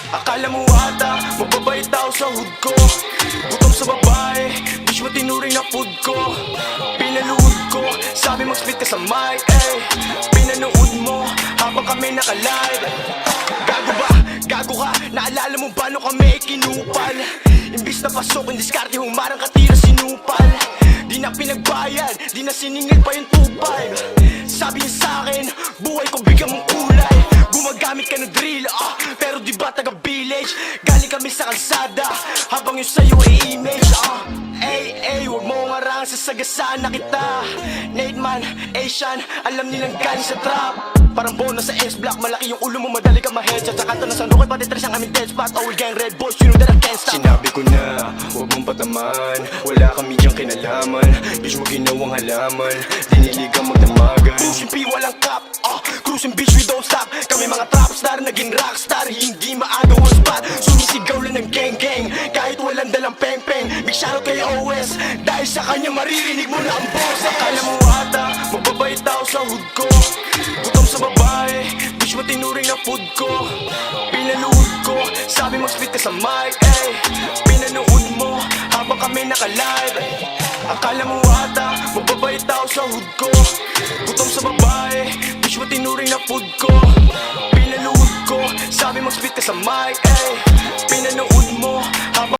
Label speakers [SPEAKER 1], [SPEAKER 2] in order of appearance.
[SPEAKER 1] Akala mo ata, mababait tao sa hood ko. Gutom sa babae, bitch mo tinuring na food ko. Pinaluhod ko, sabi mag-split ka sa mic, pinanood mo, habang kami naka-live. Gago ba? Gago ka? Naalala mo ba nung kami kinupal? Imbis na pasok, yung diskarte, humarang katira sinupal. Di na pinagbayad, di na siningil pa yung 2.5. Sabi niya sa'kin, buhay ko bigyan mong kulay. Gumagamit ka ng drill, pero di ba taga-village? Galing kami sa kalsada, habang yung sa'yo ay image. Huwag mo ngarang sasagasaan na kita. Nate man, Asian, alam nilang galing sa trap. Parang bonus sa S-block, malaki yung ulo mo, madali ka ma-headshot. Sa kanto na sanukay, pati tres ang aming dead spot. All gang red boys, you know that I can't stop. Sinabi ko na, huwag mong pataman, wala kami diyang kinalaman. Bitch mo ginawang halaman, dinilig ang magdamagan. Pushing P, walang cap, cruising bitch, we don't stop. Kami mga trap star, naging rockstar, hindi maagaw ang spot. Sumisigaw lang ng gang-gang, kahit walang dalang peng-peng. Big shoutout kay OS, dahil sa kanya maririnig mo na ang boss. Akala mo ata, mababait tao sa hood ko. Gutom sa babae, bitch mo tinuring na food ko. Pinaluhod ko, sabi mag-split ka sa mic, pinanood mo, habang kami naka-live. Akala mo ata, mababait tao sa hood ko. Gutom sa babae, bitch mo tinuring na food ko. Pinaluhod ko, sabi mag-split ka sa mic, pinanood mo, habang